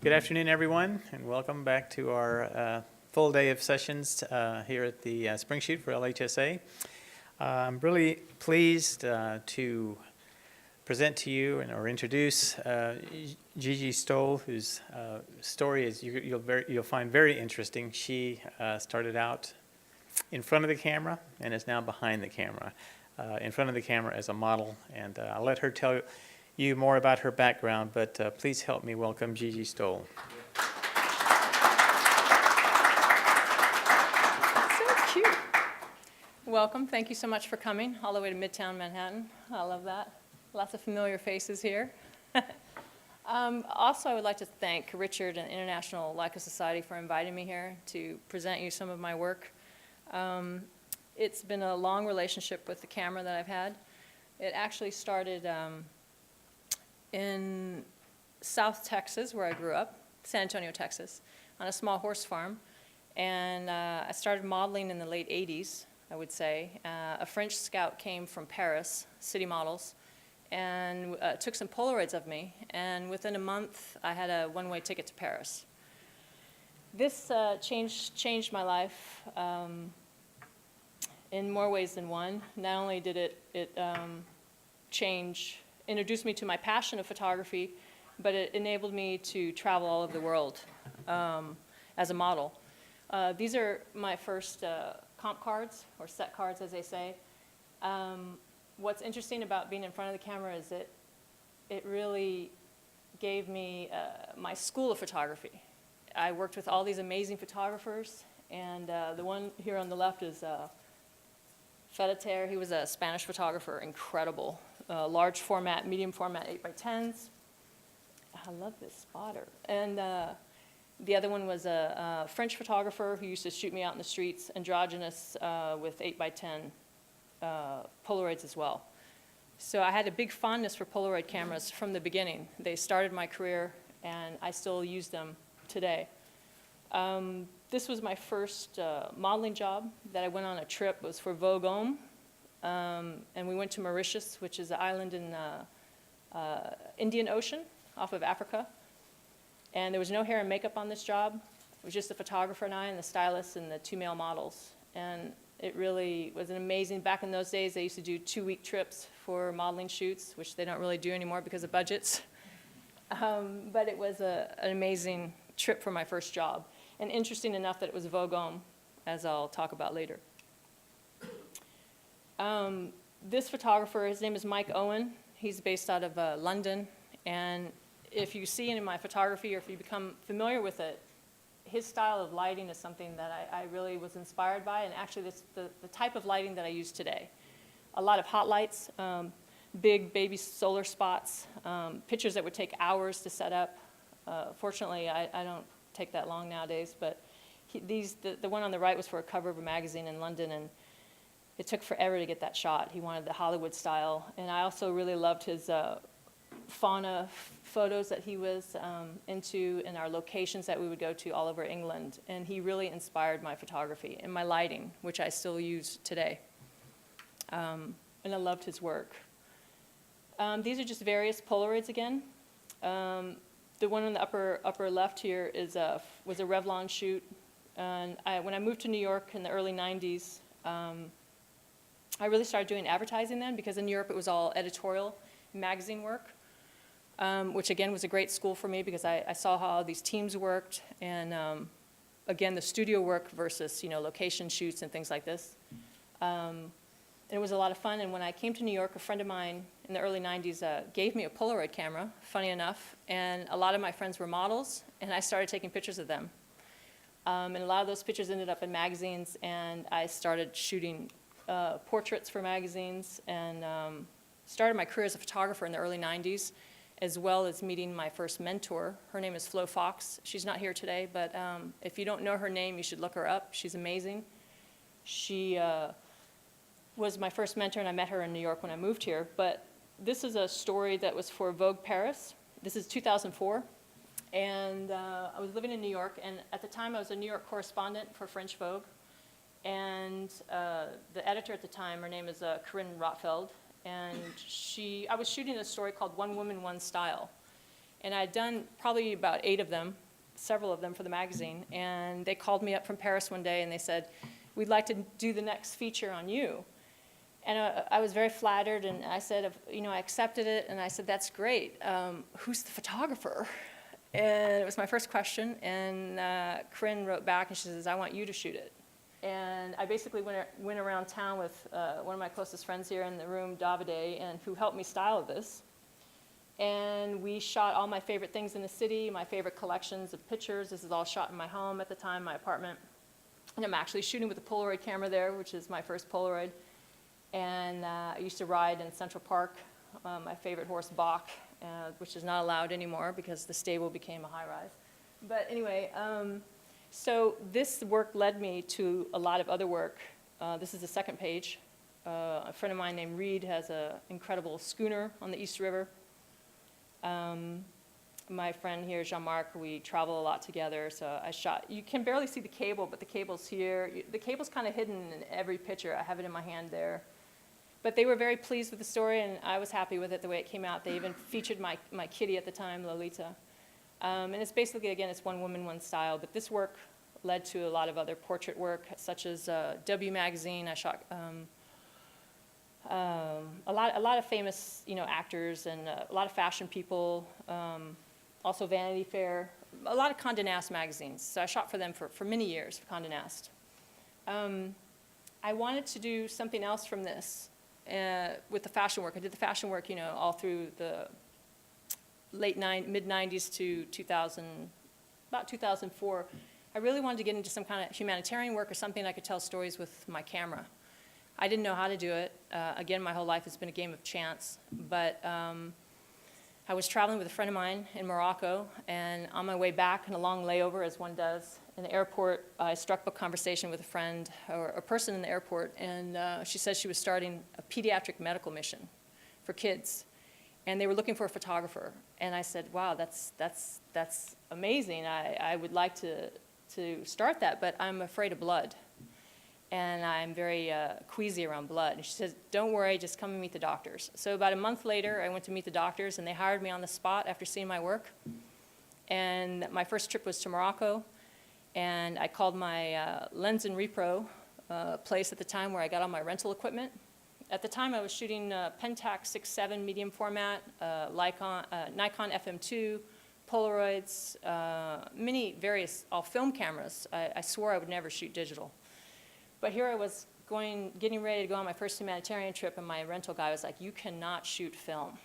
Good afternoon, everyone, and welcome back to our full day of sessions here at the Spring Shoot for LHSA. I'm really pleased to present to you or introduce Gigi Stoll, whose story is you'll find very interesting. She started out in front of the camera and is now behind the camera. In front of the camera as a model, and I'll let her tell you more about her background, but please help me welcome Gigi Stoll. So cute. Welcome. Thank you so much for coming all the way to Midtown Manhattan. I love that. Lots of familiar faces here. Also, I would like to thank Richard and International Leica Society for inviting me here to present you some of my work. It's been a long relationship with the camera that I've had. It actually started in South Texas, where I grew up, San Antonio, Texas, on a small horse farm. And I started modeling in the late 80s, I would say. A French scout came from Paris, City Models, and took some Polaroids of me. And within a month, I had a one-way ticket to Paris. This changed my life in more ways than one. Not only did it introduced me to my passion of photography, but it enabled me to travel all over the world as a model. These are my first comp cards, or set cards as they say. What's interesting about being in front of the camera is that it really gave me my school of photography. I worked with all these amazing photographers, and the one here on the left is He was a Spanish photographer, incredible. Large format, medium format 8x10s. I love this spotter. And the other one was a French photographer who used to shoot me out in the streets, androgynous with 8x10 Polaroids as well. So I had a big fondness for Polaroid cameras from the beginning. They started my career, and I still use them today. This was my first modeling job that I went on a trip. It was for Vogue Paris, and we went to Mauritius, which is an island in the Indian Ocean off of Africa. And there was no hair and makeup on this job. It was just the photographer and I and the stylist and the 2 male models. And it really was an amazing, back in those days, they used to do 2-week trips for modeling shoots, which they don't really do anymore because of budgets. But it was an amazing trip for my first job. And interesting enough that it was Vogue Paris, as I'll talk about later. This photographer, his name is Mike Owen. He's based out of London. And if you see in my photography, or if you become familiar with it, his style of lighting is something that I really was inspired by. And actually, this the type of lighting that I use today. A lot of hot lights, big baby solar spots, pictures that would take hours to set up. Fortunately, I don't take that long nowadays, but the one on the right was for a cover of a magazine in London, and it took forever to get that shot. He wanted the Hollywood style, and I also really loved his fauna photos that he was into, and our locations that we would go to all over England, and he really inspired my photography and my lighting, which I still use today, and I loved his work. These are just various Polaroids again. The one on the upper left here was a Revlon shoot. And when I moved to New York in the early 90s, I really started doing advertising then, because in Europe it was all editorial magazine work, which again was a great school for me because I saw how these teams worked, and again the studio work versus location shoots and things like this. And it was a lot of fun, and when I came to New York, a friend of mine in the early 90s gave me a Polaroid camera, funny enough, and a lot of my friends were models, and I started taking pictures of them. And a lot of those pictures ended up in magazines, and I started shooting portraits for magazines, and started my career as a photographer in the early 90s, as well as meeting my first mentor. Her name is Flo Fox. She's not here today, but if you don't know her name, you should look her up. She's amazing. She was my first mentor, and I met her in New York when I moved here. But this is a story that was for Vogue Paris. This is 2004, and I was living in New York, and at the time I was a New York correspondent for French Vogue, and the editor at the time, her name is Corinne Rotfeld, and I was shooting a story called One Woman, One Style, And I'd done probably about 8 of them, several of them for the magazine. And they called me up from Paris one day and they said, we'd like to do the next feature on you. And I was very flattered, and I said, I accepted it, and I said, that's great. Who's the photographer? And it was my first question, and Corinne wrote back, and she says, I want you to shoot it. And I basically went around town with one of my closest friends here in the room, Davide, and who helped me style this. And we shot all my favorite things in the city, my favorite collections of pictures. This is all shot in my home at the time, my apartment. And I'm actually shooting with a Polaroid camera there, which is my first Polaroid. And I used to ride in Central Park, my favorite horse, Bach, which is not allowed anymore because the stable became a high-rise. But anyway, so this work led me to a lot of other work. This is the second page. A friend of mine named Reed has an incredible schooner on the East River. My friend here, Jean-Marc, we travel a lot together, so I shot. You can barely see the cable, but the cable's here. The cable's kind of hidden in every picture. I have it in my hand there. But they were very pleased with the story, and I was happy with it the way it came out. They even featured my kitty at the time, Lolita. And it's basically, again, it's one woman, one style. But this work led to a lot of other portrait work, such as W Magazine. I shot a lot of famous, actors and a lot of fashion people. Also Vanity Fair, a lot of Condé Nast magazines. So I shot for them for many years, for Condé Nast. I wanted to do something else from this with the fashion work. I did the fashion work, all through the mid-90s to 2000, about 2004. I really wanted to get into some kind of humanitarian work or something I could tell stories with my camera. I didn't know how to do it. Again, my whole life has been a game of chance. But I was traveling with a friend of mine in Morocco, and on my way back in a long layover, as one does, in the airport, I struck up a conversation with a friend or a person in the airport, and she said she was starting a pediatric medical mission for kids, and they were looking for a photographer. And I said, wow, that's amazing. I would like to start that, but I'm afraid of blood. And I'm very queasy around blood. And she says, don't worry, just come and meet the doctors. So about a month later, I went to meet the doctors, and they hired me on the spot after seeing my work. And my first trip was to Morocco, and I called my Lens and Repro place at the time where I got all my rental equipment. At the time, I was shooting Pentax 6.7 medium format, Nikon FM2, Polaroids, many various, all film cameras. I swore I would never shoot digital. But here I was getting ready to go on my first humanitarian trip, and my rental guy was like, you cannot shoot film.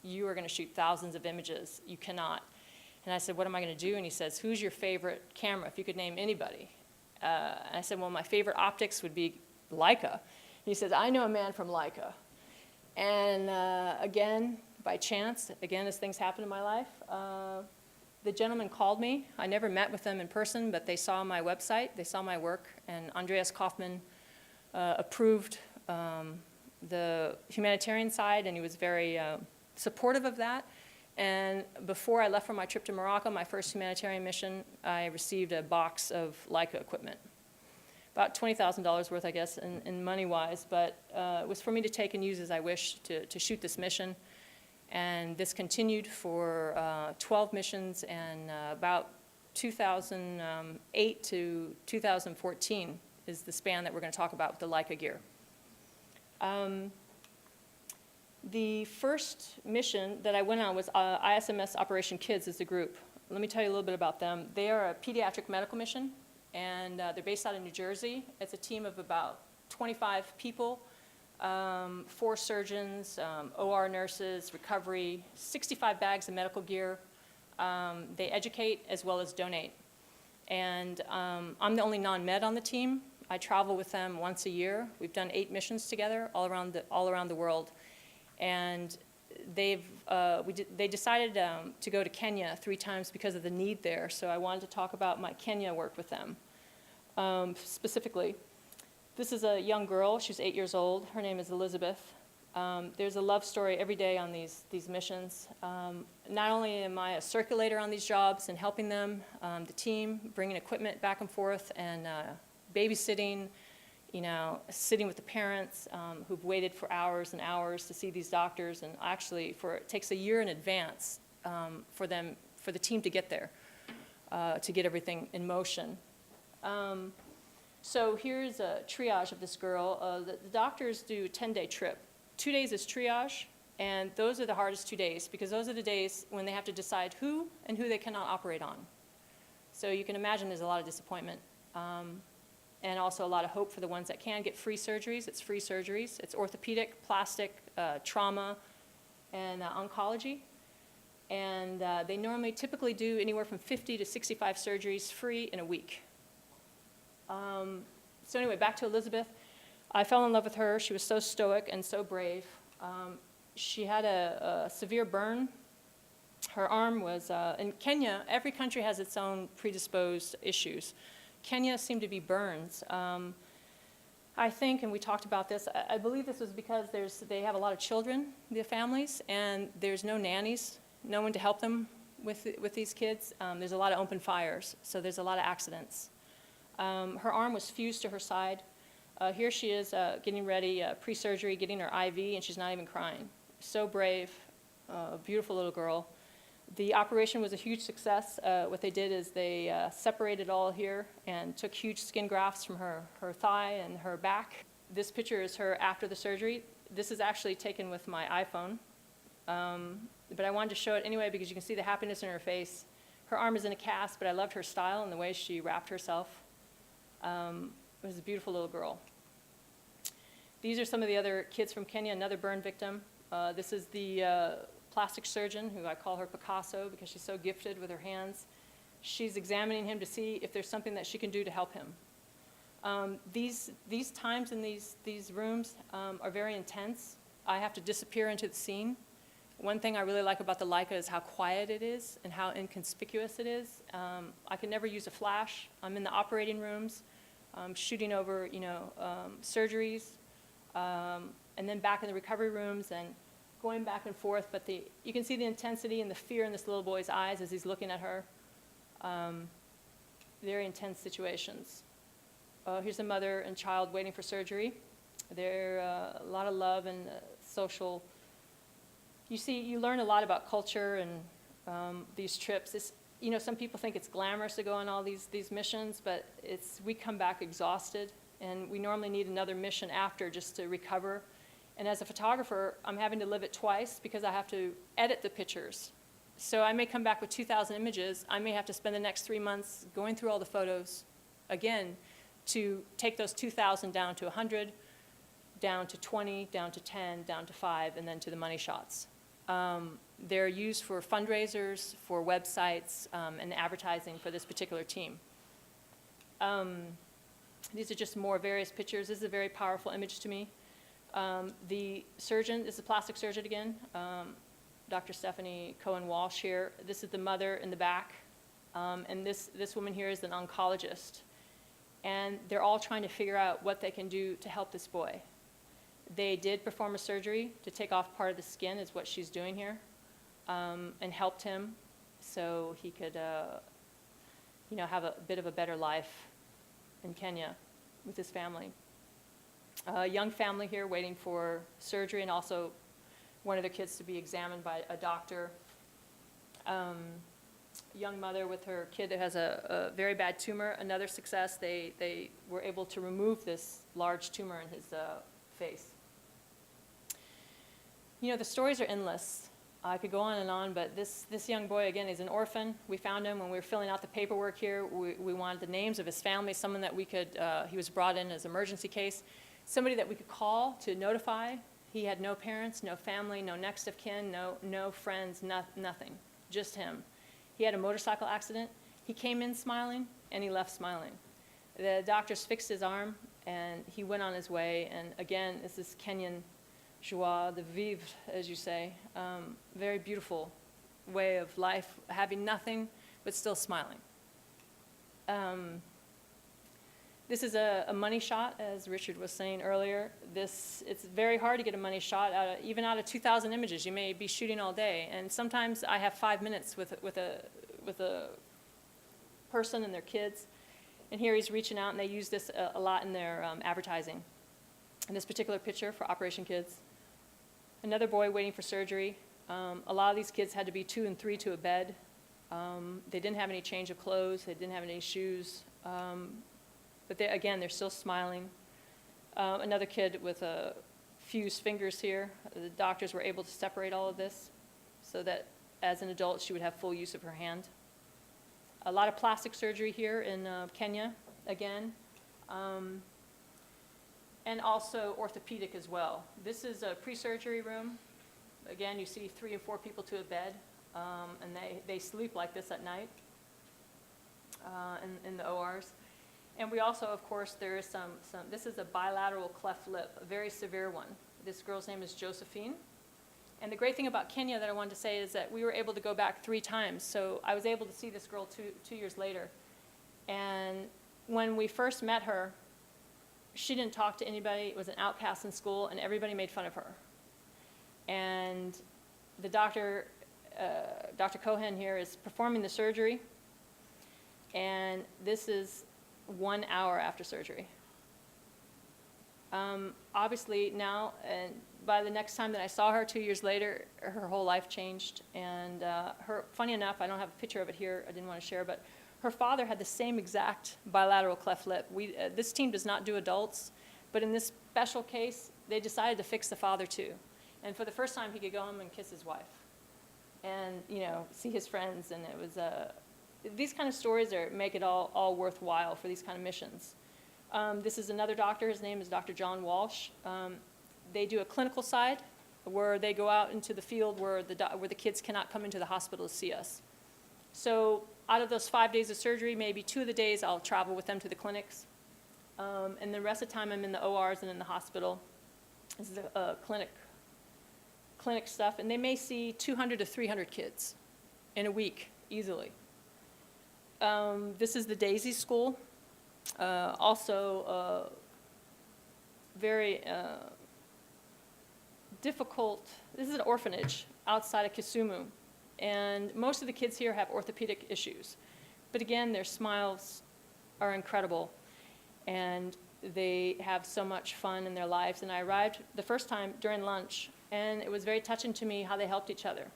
You are going to shoot thousands of images. You cannot. And I said, what am I going to do? And he says, who's your favorite camera, if you could name anybody? And I said, well, my favorite optics would be Leica. He says, I know a man from Leica. And again, by chance, again, as things happen in my life, the gentleman called me. I never met with them in person, but they saw my website, they saw my work, and Andreas Kaufman approved the humanitarian side, and he was very supportive of that. And before I left for my trip to Morocco, my first humanitarian mission, I received a box of Leica equipment. About $20,000 worth, I guess, in money-wise, but it was for me to take and use as I wished to shoot this mission. And this continued for 12 missions, and about 2008 to 2014 is the span that we're going to talk about with the Leica gear. The first mission that I went on was ISMS Operation Kids as a group. Let me tell you a little bit about them. They are a pediatric medical mission, and they're based out of New Jersey. It's a team of about 25 people. 4 surgeons, OR nurses, recovery, 65 bags of medical gear. They educate as well as donate. And I'm the only non-med on the team. I travel with them once a year. We've done 8 missions together all around the world. And they decided to go to Kenya 3 times because of the need there. So I wanted to talk about my Kenya work with them specifically. This is a young girl. She's 8 years old. Her name is Elizabeth. There's a love story every day on these missions. Not only am I a circulator on these jobs and helping them, the team, bringing equipment back and forth, and babysitting, sitting with the parents who've waited for hours and hours to see these doctors. And actually, it takes a year in advance for the team to get there, to get everything in motion. So here's a triage of this girl. The doctors do a 10-day trip. 2 days is triage, and those are the hardest 2 days because those are the days when they have to decide who and who they cannot operate on. So you can imagine there's a lot of disappointment and also a lot of hope for the ones that can get free surgeries. It's free surgeries. It's orthopedic, plastic, trauma, and oncology. And they typically do anywhere from 50 to 65 surgeries free in a week. So anyway, back to Elizabeth. I fell in love with her. She was so stoic and so brave. She had a severe burn. Her arm was, in Kenya, every country has its own predisposed issues. Kenya seemed to be burns. I think, and we talked about this, I believe this was because they have a lot of children, the families, and there's no nannies, no one to help them with these kids. There's a lot of open fires, so there's a lot of accidents. Her arm was fused to her side. Here she is getting ready, pre-surgery, getting her IV, and she's not even crying. So brave, beautiful little girl. The operation was a huge success. What they did is they separated all here and took huge skin grafts from her thigh and her back. This picture is her after the surgery. This is actually taken with my iPhone. But I wanted to show it anyway because you can see the happiness in her face. Her arm is in a cast, but I loved her style and the way she wrapped herself. It was a beautiful little girl. These are some of the other kids from Kenya, another burn victim. This is the plastic surgeon, who I call her Picasso because she's so gifted with her hands. She's examining him to see if there's something that she can do to help him. These times in these rooms are very intense. I have to disappear into the scene. One thing I really like about the Leica is how quiet it is and how inconspicuous it is. I can never use a flash. I'm in the operating rooms, shooting over, surgeries, and then back in the recovery rooms and going back and forth. But you can see the intensity and the fear in this little boy's eyes as he's looking at her. Very intense situations. Here's a mother and child waiting for surgery. There a lot of love and social. You learn a lot about culture and these trips. Some people think it's glamorous to go on all these missions, but we come back exhausted, and we normally need another mission after just to recover. And as a photographer, I'm having to live it twice because I have to edit the pictures. So I may come back with 2,000 images. I may have to spend the next 3 months going through all the photos again to take those 2,000 down to 100, down to 20, down to 10, down to 5, and then to the money shots. They're used for fundraisers, for websites, and advertising for this particular team. These are just more various pictures. This is a very powerful image to me. The surgeon, this is a plastic surgeon again, Dr. Stephanie Cohen-Walsh here. This is the mother in the back, and this woman here is an oncologist. And they're all trying to figure out what they can do to help this boy. They did perform a surgery to take off part of the skin, is what she's doing here, and helped him so he could have a bit of a better life in Kenya with his family. A young family here waiting for surgery, and also one of their kids to be examined by a doctor. Young mother with her kid that has a very bad tumor. Another success, they were able to remove this large tumor in his face. The stories are endless. I could go on and on, but this young boy, again, is an orphan. We found him when we were filling out the paperwork here. We wanted the names of his family, someone that we could, he was brought in as an emergency case, somebody that we could call to notify. He had no parents, no family, no next of kin, no friends, nothing, just him. He had a motorcycle accident. He came in smiling, and he left smiling. The doctors fixed his arm, and he went on his way. And again, this is Kenyan joie de vivre, as you say. Very beautiful way of life, having nothing, but still smiling. This is a money shot, as Richard was saying earlier. It's very hard to get a money shot, even out of 2,000 images. You may be shooting all day, and sometimes I have 5 minutes with a person and their kids. And here he's reaching out, and they use this a lot in their advertising. In this particular picture for Operation Kids. Another boy waiting for surgery. A lot of these kids had to be 2 and 3 to a bed. They didn't have any change of clothes. They didn't have any shoes. But again, they're still smiling. Another kid with a fused fingers here. The doctors were able to separate all of this so that as an adult she would have full use of her hand. A lot of plastic surgery here in Kenya, again. And also orthopedic as well. This is a pre-surgery room. Again, you see 3 or 4 people to a bed, and they sleep like this at night in the ORs. And we also, of course, there is this is a bilateral cleft lip, a very severe one. This girl's name is Josephine. And the great thing about Kenya that I wanted to say is that we were able to go back 3 times. So I was able to see this girl two years later. And when we first met her, she didn't talk to anybody. It was an outcast in school, and everybody made fun of her. And the doctor, Dr. Cohen here, is performing the surgery. And this is 1 hour after surgery. Obviously now, and by the next time that I saw her 2 years later, her whole life changed. And funny enough, I don't have a picture of it here, I didn't want to share, but her father had the same exact bilateral cleft lip. This team does not do adults, but in this special case, they decided to fix the father too. And for the first time, he could go home and kiss his wife and, see his friends. And it was these kind of stories make it all worthwhile for these kind of missions. This is another doctor. His name is Dr. John Walsh. They do a clinical side where they go out into the field where the kids cannot come into the hospital to see us. So out of those 5 days of surgery, maybe 2 of the days I'll travel with them to the clinics. And the rest of the time I'm in the ORs and in the hospital. This is a clinic stuff. And they may see 200 to 300 kids in a week, easily. This is the Daisy School. Also very difficult. This is an orphanage outside of Kisumu. And most of the kids here have orthopedic issues. But again, their smiles are incredible. And they have so much fun in their lives. And I arrived the first time during lunch, and it was very touching to me how they helped each other.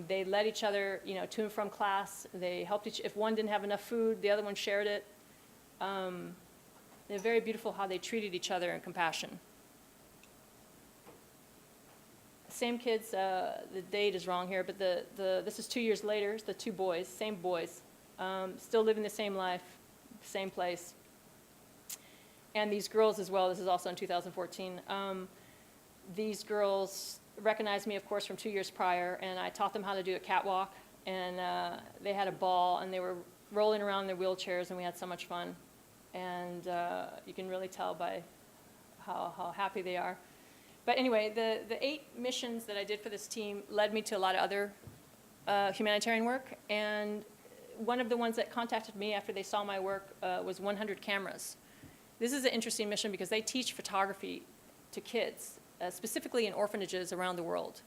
They led each other, to and from class. They helped if one didn't have enough food, the other one shared it. They're very beautiful how they treated each other in compassion. Same kids, the date is wrong here, but this is 2 years later, it's the 2 boys, same boys, still living the same life, same place. And these girls as well, this is also in 2014. These girls recognized me, of course, from 2 years prior, and I taught them how to do a catwalk, and they had a ball, and they were rolling around in their wheelchairs, and we had so much fun. And you can really tell by how happy they are. But anyway, the 8 missions that I did for this team led me to a lot of other humanitarian work, and one of the ones that contacted me after they saw my work was 100 Cameras. This is an interesting mission because they teach photography to kids, specifically in orphanages around the world.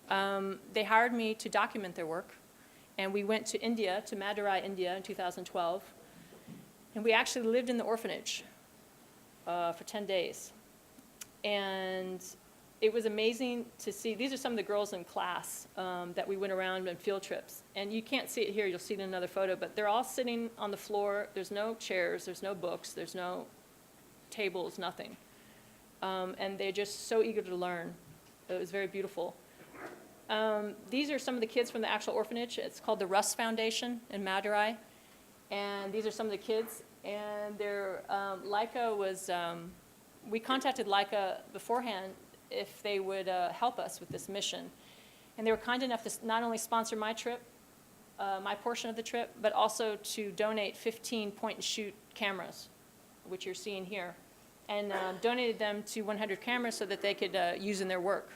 They hired me to document their work, and we went to India, to Madurai, India in 2012, and we actually lived in the orphanage for 10 days. And it was amazing to see. These are some of the girls in class that we went around on field trips. And you can't see it here, you'll see it in another photo, but they're all sitting on the floor. There's no chairs, there's no books, there's no tables, nothing. And they're just so eager to learn. It was very beautiful. These are some of the kids from the actual orphanage. It's called the Russ Foundation in Madurai. And these are some of the kids. And Leica was, we contacted Leica beforehand if they would help us with this mission. And they were kind enough to not only sponsor my trip, my portion of the trip, but also to donate 15 point-and-shoot cameras, which you're seeing here, and donated them to 100 Cameras so that they could use in their work.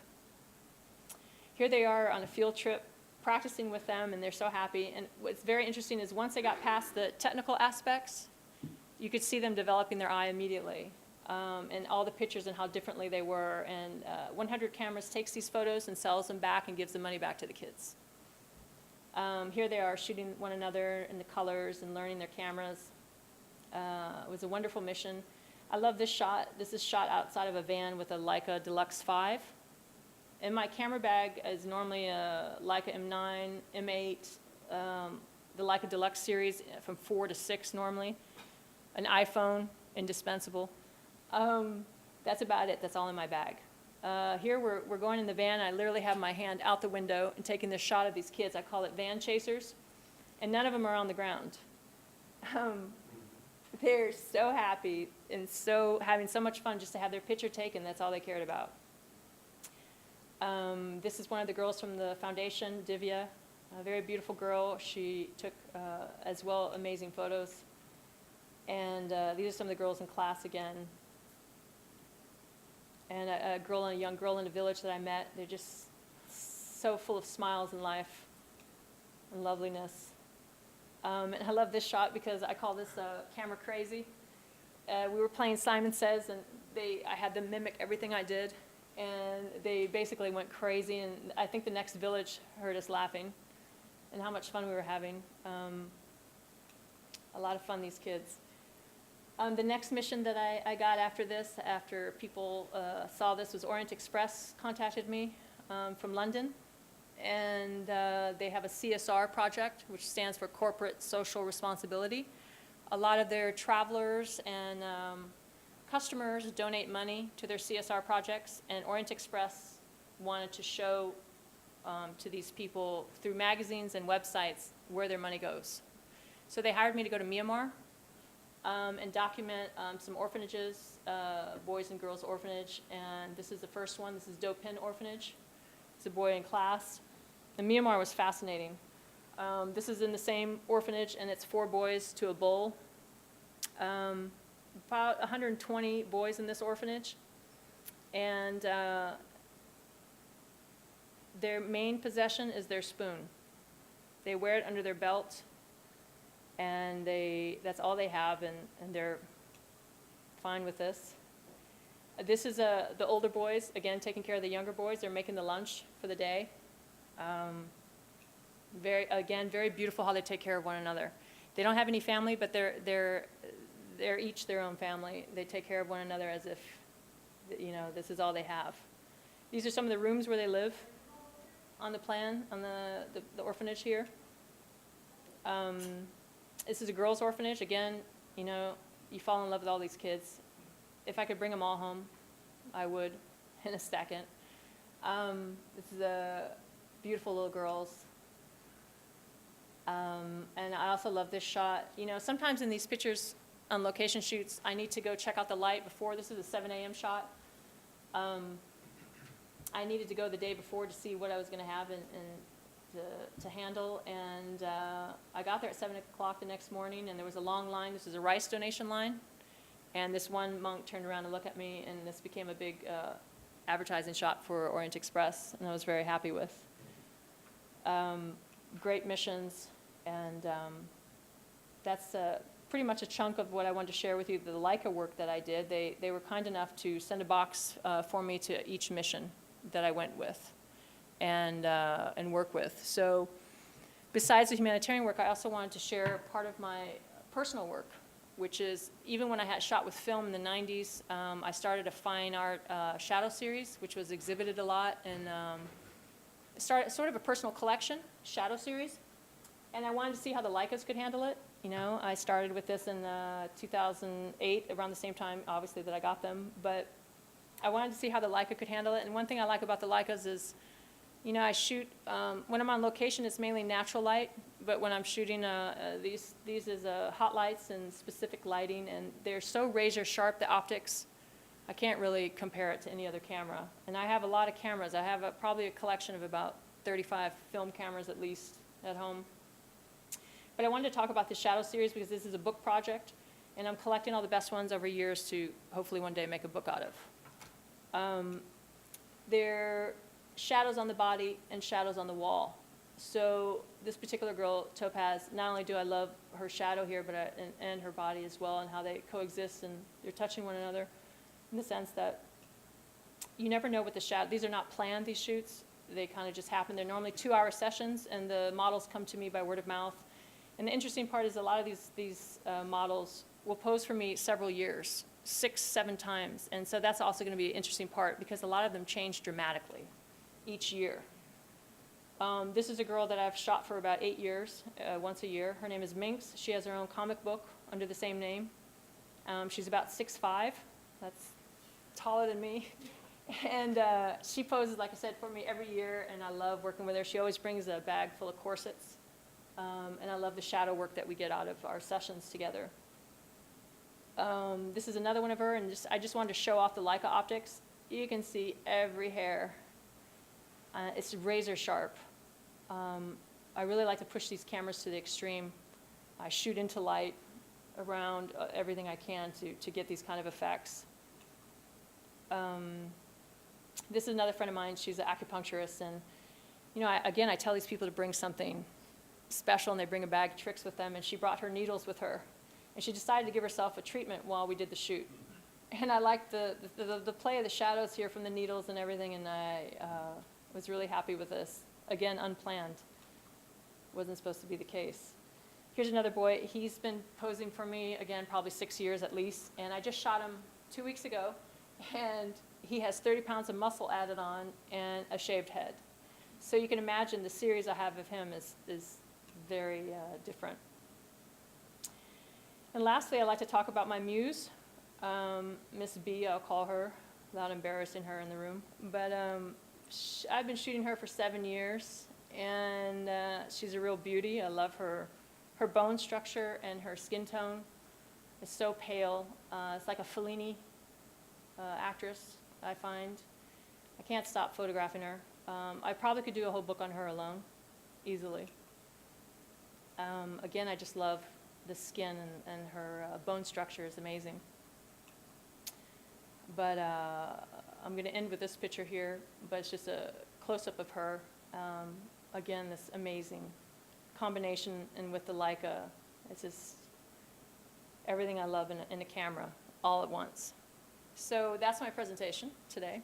Here they are on a field trip, practicing with them, and they're so happy. And what's very interesting is once they got past the technical aspects, you could see them developing their eye immediately, and all the pictures and how differently they were. And 100 Cameras takes these photos and sells them back and gives the money back to the kids. Here they are shooting one another in the colors and learning their cameras. It was a wonderful mission. I love this shot. This is shot outside of a van with a Leica Deluxe 5. And my camera bag is normally a Leica M9, M8, the Leica Deluxe series from 4 to 6 normally, an iPhone, indispensable. That's about it. That's all in my bag. Here we're going in the van. I literally have my hand out the window and taking this shot of these kids. I call it van chasers, and none of them are on the ground. They're so happy and having so much fun just to have their picture taken. That's all they cared about. This is one of the girls from the foundation, Divya, a very beautiful girl. She took, as well, amazing photos. And these are some of the girls in class again. And a young girl in the village that I met. They're just so full of smiles and life and loveliness. And I love this shot because I call this camera crazy. We were playing Simon Says, and I had them mimic everything I did. And they basically went crazy, and I think the next village heard us laughing and how much fun we were having. A lot of fun, these kids. The next mission that I got after this, after people saw this, was Orient Express contacted me from London. And they have a CSR project, which stands for Corporate Social Responsibility. A lot of their travelers and customers donate money to their CSR projects, and Orient Express wanted to show to these people through magazines and websites where their money goes. So they hired me to go to Myanmar and document some orphanages, boys and girls orphanage, and this is the first one. This is Do Pin Orphanage. It's a boy in class. And Myanmar was fascinating. This is in the same orphanage, and it's 4 boys to a bull. About 120 boys in this orphanage, and their main possession is their spoon. They wear it under their belt, and that's all they have, and they're fine with this. This is the older boys, again, taking care of the younger boys. They're making the lunch for the day. Very beautiful how they take care of one another. They don't have any family, but they're each their own family. They take care of one another as if, this is all they have. These are some of the rooms where they live on the plan, on the orphanage here. This is a girls' orphanage. Again, you fall in love with all these kids. If I could bring them all home, I would in a second. This is beautiful little girls. And I also love this shot. Sometimes in these pictures on location shoots, I need to go check out the light before. This is a 7 a.m. shot. I needed to go the day before to see what I was going to have to handle. And I got there at 7 o'clock the next morning, and there was a long line. This is a rice donation line. And this one monk turned around and looked at me, and this became a big advertising shot for Orient Express, and I was very happy with. Great missions, and that's pretty much a chunk of what I wanted to share with you, the Leica work that I did. They were kind enough to send a box for me to each mission that I went with and work with. So besides the humanitarian work, I also wanted to share part of my personal work, which is, even when I had shot with film in the 90s, I started a fine art shadow series, which was exhibited a lot, and started sort of a personal collection, shadow series. And I wanted to see how the Leicas could handle it. I started with this in 2008, around the same time, obviously, that I got them. But I wanted to see how the Leica could handle it. And one thing I like about the Leicas is, I shoot, when I'm on location, it's mainly natural light. But when I'm shooting, these is hot lights and specific lighting. And they're so razor sharp, the optics. I can't really compare it to any other camera. And I have a lot of cameras. I have probably a collection of about 35 film cameras at least at home. But I wanted to talk about the shadow series because this is a book project, and I'm collecting all the best ones over years to hopefully one day make a book out of. They're shadows on the body and shadows on the wall. So this particular girl, Topaz, not only do I love her shadow here, but and her body as well, and how they coexist and they're touching one another, in the sense that you never know what the shadow, these are not planned, these shoots. They kind of just happen. They're normally 2-hour sessions, and the models come to me by word of mouth. And the interesting part is a lot of these models will pose for me several years, 6, 7 times. And so that's also going to be an interesting part, because a lot of them change dramatically. each year. This is a girl that I've shot for about 8 years, once a year. Her name is Minx. She has her own comic book under the same name. She's about 6'5". That's taller than me. And she poses, like I said, for me every year, and I love working with her. She always brings a bag full of corsets, and I love the shadow work that we get out of our sessions together. This is another one of her, and I just wanted to show off the Leica optics. You can see every hair. It's razor sharp. I really like to push these cameras to the extreme. I shoot into light around everything I can to get these kind of effects. This is another friend of mine. She's an acupuncturist, and you know, I tell these people to bring something special, and they bring a bag of tricks with them, and she brought her needles with her, and she decided to give herself a treatment while we did the shoot. And I liked the play of the shadows here from the needles and everything, and I was really happy with this. Again, unplanned. Wasn't supposed to be the case. Here's another boy. He's been posing for me, again, probably 6 years at least, and I just shot him 2 weeks ago, and he has 30 pounds of muscle added on and a shaved head. So you can imagine the series I have of him is very different. And lastly, I'd like to talk about my muse, Miss B, I'll call her, without embarrassing her in the room. But I've been shooting her for 7 years, and she's a real beauty. I love her bone structure and her skin tone. It's so pale. It's like a Fellini actress, I find. I can't stop photographing her. I probably could do a whole book on her alone, easily. Again, I just love the skin, and her bone structure is amazing. But I'm going to end with this picture here, but it's just a close-up of her. Again, this amazing combination, and with the Leica, it's just everything I love in a camera all at once. So that's my presentation today.